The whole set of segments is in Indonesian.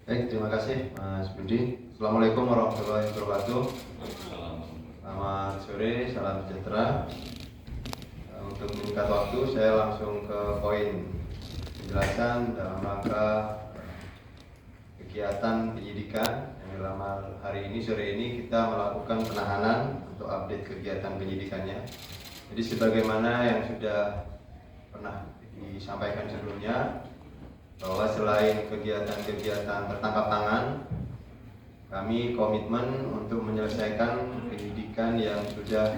Baik, terima kasih Mas Budi. Assalamualaikum warahmatullahi wabarakatuh. Selamat sore, salam sejahtera. Untuk menyingkat waktu, saya langsung ke poin penjelasan dalam rangka kegiatan penyidikan yang dalam hari ini, sore ini kita melakukan penahanan untuk update kegiatan penyidikannya. Jadi sebagaimana yang sudah pernah disampaikan sebelumnya, bahwa selain kegiatan-kegiatan tertangkap tangan, kami komitmen untuk menyelesaikan penyidikan yang sudah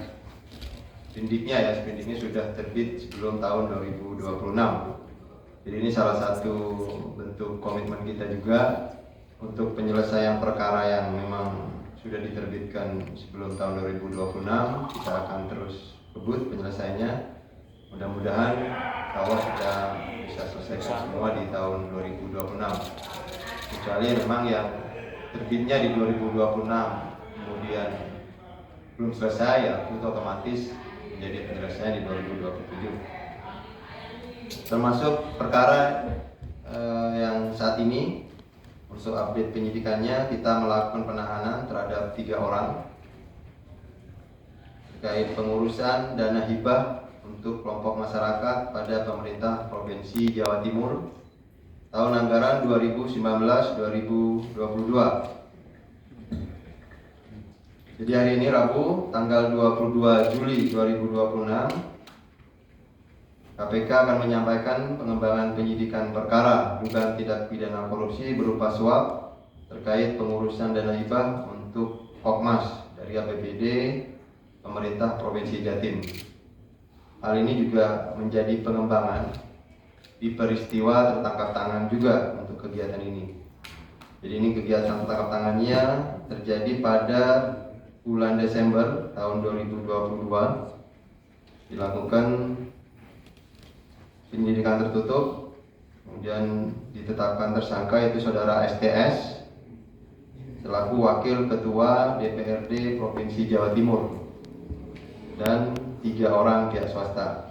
sprindiknya sudah terbit sebelum tahun 2026. Jadi ini salah satu bentuk komitmen kita juga untuk penyelesaian perkara yang memang sudah diterbitkan sebelum tahun 2026. Kita akan terus kebut penyelesaiannya. Mudah-mudahan Allah sudah bisa selesaikan semua di tahun 2026. Kecuali memang yang terbitnya di 2026 kemudian belum selesai, ya itu otomatis menjadi penyelesaian di 2027. Termasuk perkara yang saat ini untuk update penyidikannya, kita melakukan penahanan terhadap 3 orang terkait pengurusan dana hibah untuk kelompok masyarakat pada pemerintah Provinsi Jawa Timur tahun anggaran 2019-2022. Jadi hari ini Rabu tanggal 22 Juli 2026, KPK akan menyampaikan pengembangan penyidikan perkara dugaan tindak pidana korupsi berupa suap terkait pengurusan dana hibah untuk Pokmas dari APBD pemerintah Provinsi Jatim. Hal ini juga menjadi pengembangan di peristiwa tertangkap tangan juga untuk kegiatan ini. Jadi ini kegiatan tertangkap tangannya terjadi pada bulan Desember tahun 2022. Dilakukan penyidikan tertutup, kemudian ditetapkan tersangka yaitu saudara STS selaku Wakil Ketua DPRD Provinsi Jawa Timur dan 3 orang pihak swasta.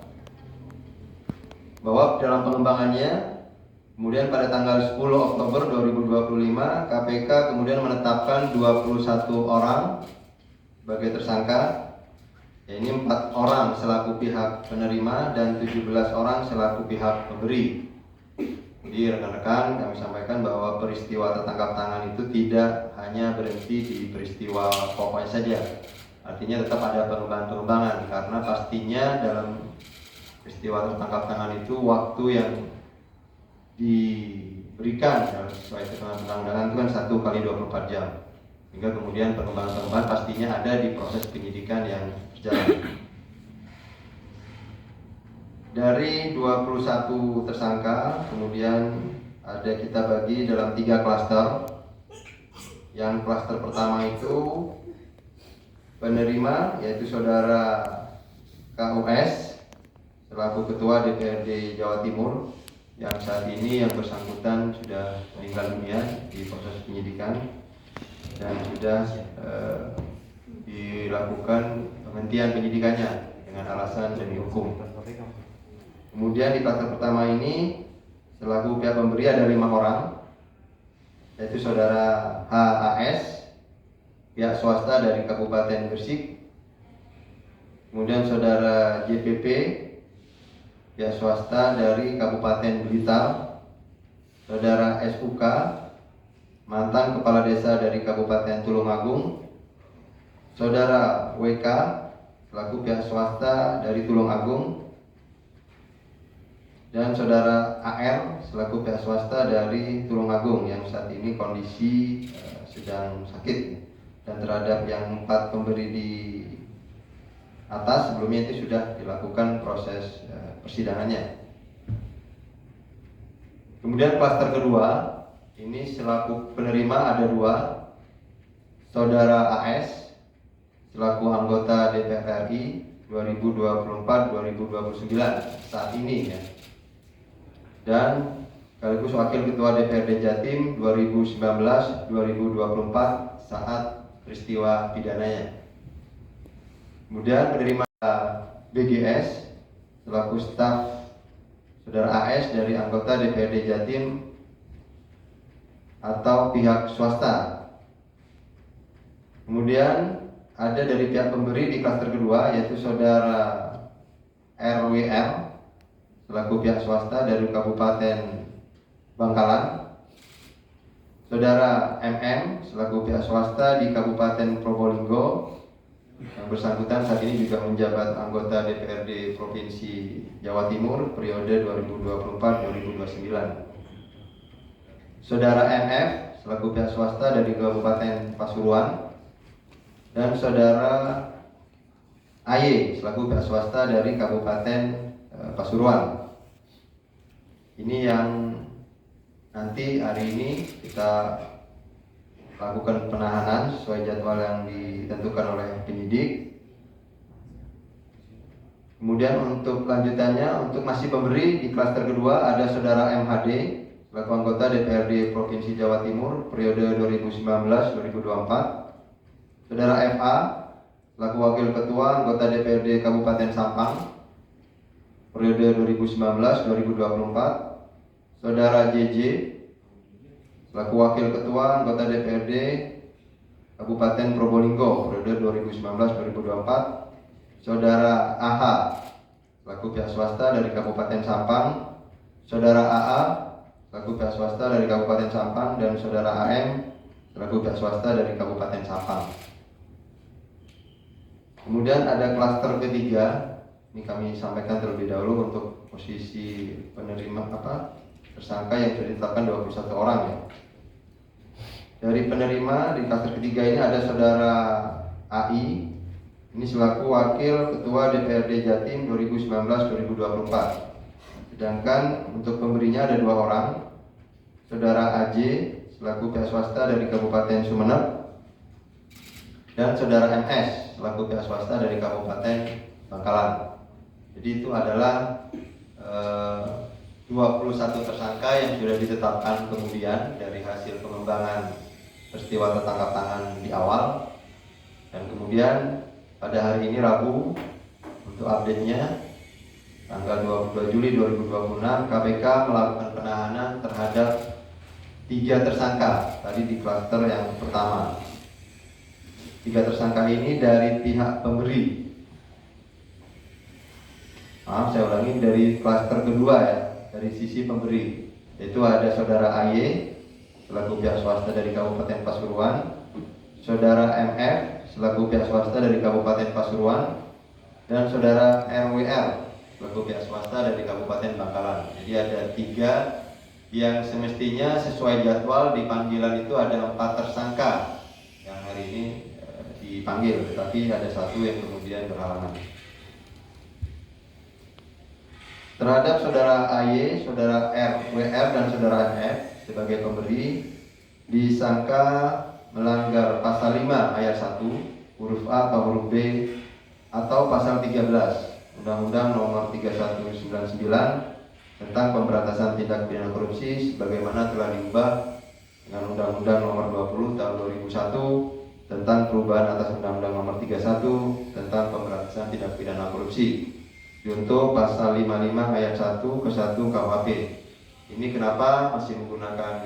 Bahwa dalam pengembangannya, kemudian pada tanggal 10 Oktober 2025 KPK kemudian menetapkan 21 orang sebagai tersangka. Ini 4 orang selaku pihak penerima dan 17 orang selaku pihak pemberi. Jadi rekan-rekan, kami sampaikan bahwa peristiwa tertangkap tangan itu tidak hanya berhenti di peristiwa pokoknya saja. Artinya tetap ada pengembangan-pengembangan, karena pastinya dalam peristiwa tertangkap tangan itu waktu yang diberikan sesuai ketentuan undang-undangan itu kan 1 x 24 jam. Hingga kemudian pengembangan-pengembangan pastinya ada di proses penyidikan yang berjalan. Dari 21 tersangka, kemudian ada kita bagi dalam 3 klaster. Yang klaster pertama itu penerima, yaitu saudara KUS selaku Ketua DPRD Jawa Timur, yang saat ini yang bersangkutan sudah meninggal dunia di proses penyidikan dan sudah dilakukan penghentian penyidikannya dengan alasan demi hukum. Kemudian di klaster pertama ini selaku pihak pemberi ada 5 orang, yaitu saudara HAS, pihak swasta dari Kabupaten Gresik. Kemudian saudara JPP, pihak swasta dari Kabupaten Blitar. Saudara SUK, mantan kepala desa dari Kabupaten Tulungagung. Saudara WK, selaku pihak swasta dari Tulungagung. Dan saudara AR, selaku pihak swasta dari Tulungagung yang saat ini kondisi sedang sakit. Dan terhadap yang 4 pemberi di atas sebelumnya itu sudah dilakukan proses persidangannya. Kemudian klaster kedua, ini selaku penerima ada 2, saudara AS selaku anggota DPR RI 2024-2029 saat ini ya, dan sekaligus wakil ketua DPRD Jatim 2019-2024 saat peristiwa pidananya. Kemudian penerima BGS selaku staf saudara AS dari anggota DPRD Jatim atau pihak swasta. Kemudian ada dari pihak pemberi di klaster kedua, yaitu saudara RWR selaku pihak swasta dari Kabupaten Bangkalan, saudara MM selaku pihak swasta di Kabupaten Probolinggo. Yang bersangkutan saat ini juga menjabat anggota DPRD Provinsi Jawa Timur periode 2024-2029. Saudara MF selaku pihak swasta dari Kabupaten Pasuruan, dan saudara AY selaku pihak swasta dari Kabupaten Pasuruan. Ini yang nanti hari ini kita lakukan penahanan sesuai jadwal yang ditentukan oleh penyidik. Kemudian untuk lanjutannya, untuk masih pemberi di klaster kedua ada saudara MHD selaku anggota DPRD Provinsi Jawa Timur periode 2019-2024, saudara FA selaku wakil ketua anggota DPRD Kabupaten Sampang periode 2019-2024, saudara JJ selaku wakil ketua anggota DPRD Kabupaten Probolinggo periode 2019-2024, saudara AH selaku pihak swasta dari Kabupaten Sampang, saudara AA selaku pihak swasta dari Kabupaten Sampang, dan saudara AM selaku pihak swasta dari Kabupaten Sampang. Kemudian ada klaster ketiga, ini kami sampaikan terlebih dahulu untuk posisi penerima tersangka yang sudah ditetapkan 21 orang ya. Dari penerima di klaster ketiga ini ada saudara AI, ini selaku wakil ketua DPRD Jatim 2019-2024. Sedangkan untuk pemberinya ada 2 orang, saudara AJ selaku pihak swasta dari Kabupaten Sumeneb, dan saudara MS selaku pihak swasta dari Kabupaten Bangkalan. Jadi itu adalah 21 tersangka yang sudah ditetapkan kemudian dari hasil pengembangan peristiwa tertangkap tangan di awal. Dan kemudian pada hari ini Rabu, untuk update-nya tanggal 22 Juli 2026 KPK melakukan penahanan terhadap 3 tersangka tadi di klaster yang pertama. 3 tersangka ini dari pihak pemberi. Saya ulangi, dari klaster kedua ya, dari sisi pemberi, yaitu ada saudara AY selaku pihak swasta dari Kabupaten Pasuruan, saudara MF selaku pihak swasta dari Kabupaten Pasuruan, dan saudara RWR selaku pihak swasta dari Kabupaten Bangkalan. Jadi ada 3 yang semestinya sesuai jadwal di panggilan itu ada 4 tersangka yang hari ini dipanggil, tetapi ada 1 yang kemudian berhalangan. Terhadap saudara AY, saudara RWR, dan saudara MF sebagai pemberi disangka melanggar pasal 5 ayat 1 huruf A atau huruf B atau pasal 13 Undang-Undang Nomor 3199 tentang pemberantasan tindak pidana korupsi sebagaimana telah diubah dengan Undang-Undang Nomor 20 tahun 2001 tentang perubahan atas Undang-Undang Nomor 31 tentang pemberantasan tindak pidana korupsi. Junto pasal 55 ayat 1 ke 1 KUHP. Ini kenapa masih menggunakan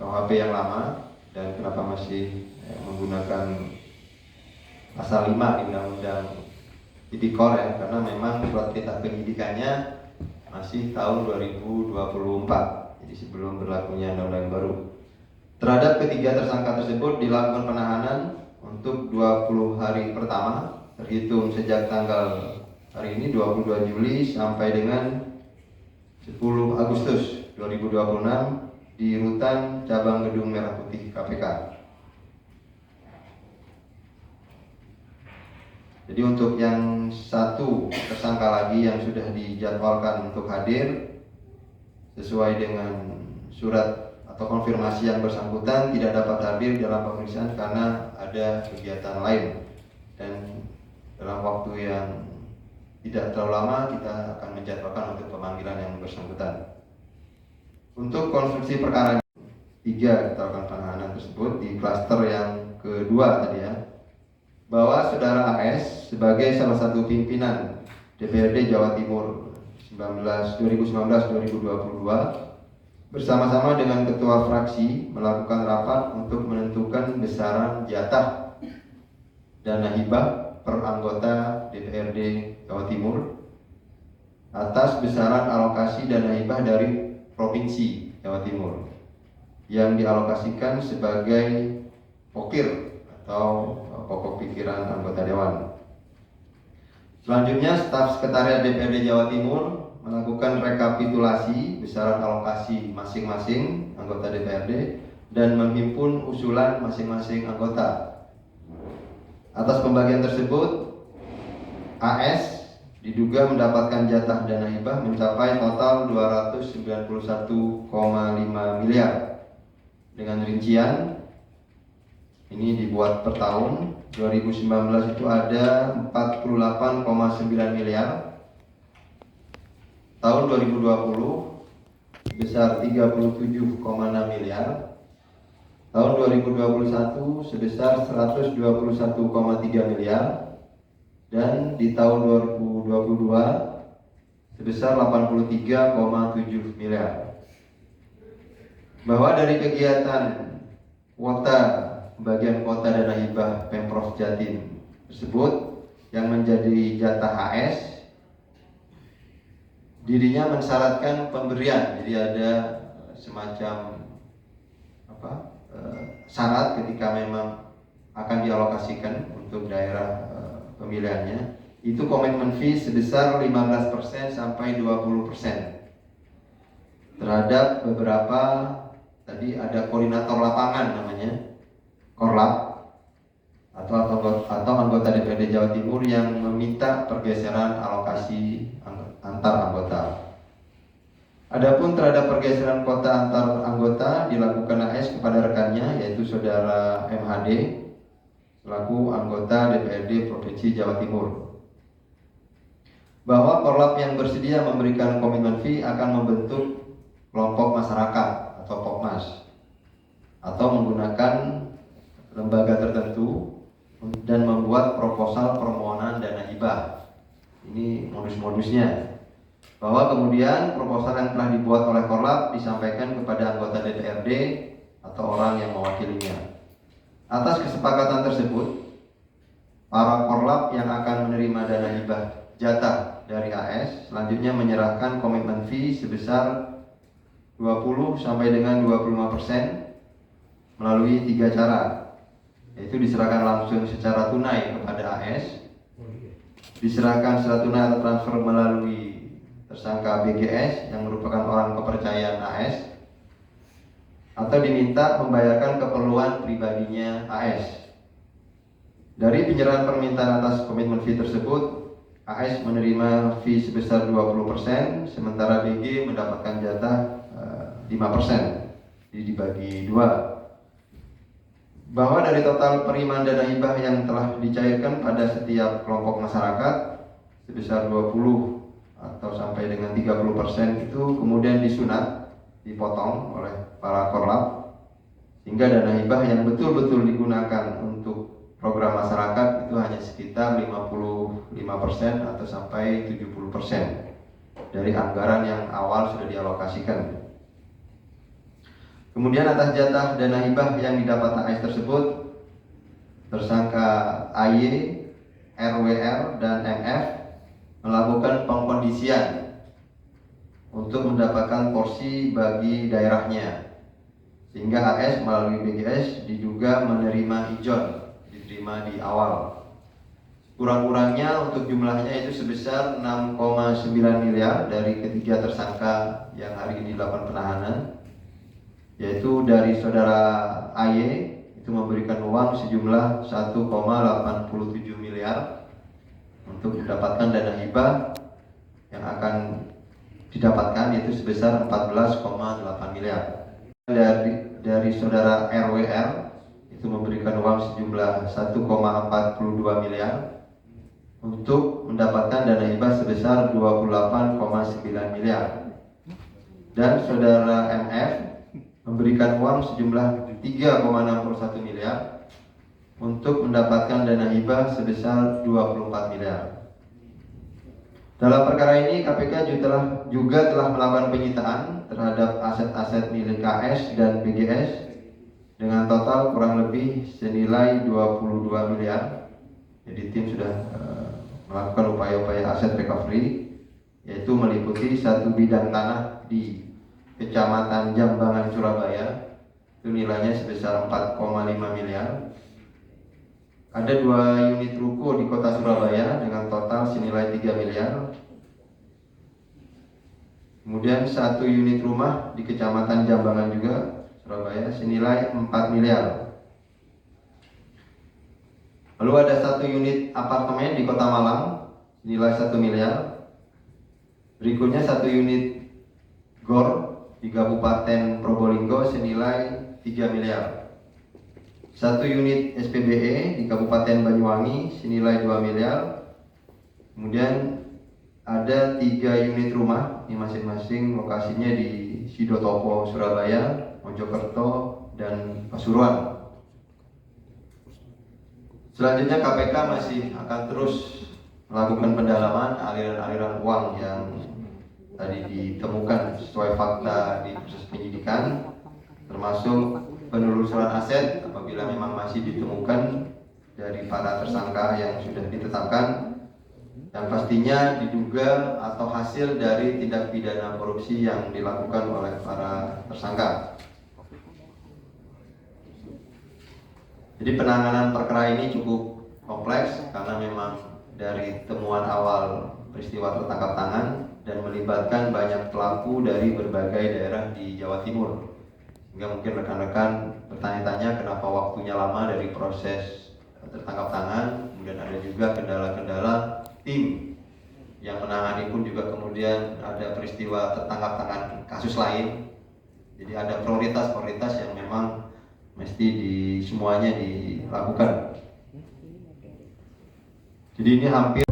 KUHP yang lama dan kenapa masih menggunakan pasal 5 di Undang-Undang Tipikor ya, karena memang surat perintah penyidikannya masih tahun 2024. Jadi sebelum berlakunya undang-undang baru. Terhadap ketiga tersangka tersebut dilakukan penahanan untuk 20 hari pertama terhitung sejak tanggal hari ini 22 Juli sampai dengan 10 Agustus 2026 di Rutan Cabang Gedung Merah Putih KPK. Jadi untuk yang 1 tersangka lagi yang sudah dijadwalkan untuk hadir sesuai dengan surat atau konfirmasi yang bersangkutan tidak dapat hadir dalam pemeriksaan karena ada kegiatan lain, dan dalam waktu yang tidak terlalu lama kita akan menjadwalkan untuk pemanggilan yang bersangkutan. Untuk konstruksi perkara 3 kita lakukan penahanan tersebut di klaster yang kedua tadi ya, bahwa saudara AS sebagai salah satu pimpinan DPRD Jawa Timur 2019-2022 bersama-sama dengan ketua fraksi melakukan rapat untuk menentukan besaran jatah dana hibah per anggota DPRD Jawa Timur atas besaran alokasi dana hibah dari Provinsi Jawa Timur yang dialokasikan sebagai pokir atau pokok pikiran anggota dewan. Selanjutnya, staf sekretariat DPRD Jawa Timur melakukan rekapitulasi besaran alokasi masing-masing anggota DPRD dan menghimpun usulan masing-masing anggota. Atas pembagian tersebut, AS diduga mendapatkan jatah dana hibah mencapai total 291,5 miliar. Dengan rincian, ini dibuat per tahun. 2019 itu ada 48,9 miliar. Tahun 2020 sebesar 37,6 miliar. Tahun 2021 sebesar 121,3 miliar. Dan di tahun 2022 sebesar 83,7 miliar. Bahwa dari kegiatan kuota bagian kuota dana hibah Pemprov Jatim tersebut yang menjadi jatah AS, dirinya mensyaratkan pemberian. Jadi ada semacam syarat ketika memang akan dialokasikan untuk daerah pemilihannya, itu komitmen fee sebesar 15% sampai 20% terhadap beberapa, tadi ada koordinator lapangan namanya, Korlap atau anggota DPRD Jawa Timur yang meminta pergeseran alokasi antar anggota. Adapun terhadap pergeseran kuota antar anggota dilakukan AS kepada rekannya, yaitu saudara MHD selaku anggota DPRD Provinsi Jawa Timur. Bahwa Korlap yang bersedia memberikan komitmen fee akan membentuk kelompok masyarakat atau Pokmas atau menggunakan lembaga tertentu dan membuat proposal permohonan dana hibah. Ini modus-modusnya. Bahwa kemudian proposal yang telah dibuat oleh Korlap disampaikan kepada anggota DPRD atau orang yang mewakilinya. Atas kesepakatan tersebut, para Korlap yang akan menerima dana hibah jatah dari AS selanjutnya menyerahkan komitmen fee sebesar 20 sampai dengan 25% melalui 3 cara, yaitu diserahkan langsung secara tunai kepada AS, diserahkan secara tunai atau transfer melalui tersangka BGS yang merupakan orang kepercayaan AS, atau diminta membayarkan keperluan pribadinya AS. Dari penyerahan permintaan atas komitmen fee tersebut, AS menerima fee sebesar 20%, sementara BG mendapatkan jatah 5%, jadi dibagi 2. Bahwa dari total penerimaan dana hibah yang telah dicairkan pada setiap kelompok masyarakat sebesar 20 atau sampai dengan 30% itu kemudian disunat, dipotong oleh para Korlap, sehingga dana hibah yang betul-betul digunakan untuk program masyarakat itu hanya sekitar 55% atau sampai 70% dari anggaran yang awal sudah dialokasikan. Kemudian atas jatah dana hibah yang didapat AS tersebut, tersangka AY, RWR, dan MF melakukan pengkondisian untuk mendapatkan porsi bagi daerahnya, sehingga AS melalui BGS diduga menerima ijon, diterima di awal. Kurang-kurangnya untuk jumlahnya itu sebesar 6,9 miliar dari ketiga tersangka yang hari ini dilakukan penahanan, yaitu dari saudara AY itu memberikan uang sejumlah 1,87 miliar untuk mendapatkan dana hibah yang akan didapatkan yaitu sebesar 14,8 miliar. Dari saudara RWR itu memberikan uang sejumlah 1,42 miliar untuk mendapatkan dana hibah sebesar 28,9 miliar. Dan saudara MF memberikan uang sejumlah 3,61 miliar untuk mendapatkan dana hibah sebesar 24 miliar. Dalam perkara ini KPK juga telah melakukan penyitaan terhadap aset-aset milik KS dan BGS dengan total kurang lebih senilai 22 miliar. Jadi tim sudah melakukan upaya-upaya aset recovery, yaitu meliputi satu bidang tanah di Kecamatan Jambangan, Surabaya, itu nilainya sebesar 4,5 miliar. Ada 2 unit ruko di kota Surabaya dengan total senilai 3 miliar. Kemudian 1 unit rumah di Kecamatan Jambangan juga, Surabaya, senilai 4 miliar. Lalu ada 1 unit apartemen di kota Malang, senilai 1 miliar. Berikutnya 1 unit GOR di Kabupaten Probolinggo senilai 3 miliar. 1 unit SPBE di Kabupaten Banyuwangi senilai 2 miliar. Kemudian ada 3 unit rumah, ini masing-masing lokasinya di Sidotopo, Surabaya, Mojokerto, dan Pasuruan. Selanjutnya KPK masih akan terus melakukan pendalaman aliran-aliran uang yang tadi ditemukan sesuai fakta di proses penyidikan, termasuk penelusuran aset apabila memang masih ditemukan dari para tersangka yang sudah ditetapkan, dan pastinya diduga atau hasil dari tindak pidana korupsi yang dilakukan oleh para tersangka. Jadi penanganan perkara ini cukup kompleks karena memang dari temuan awal peristiwa tertangkap tangan dan melibatkan banyak pelaku dari berbagai daerah di Jawa Timur. Sehingga mungkin rekan-rekan bertanya-tanya kenapa waktunya lama dari proses tertangkap tangan, kemudian ada juga kendala-kendala tim yang menangani pun juga kemudian ada peristiwa tertangkap tangan kasus lain. Jadi ada prioritas-prioritas yang memang mesti semuanya dilakukan. Jadi ini hampir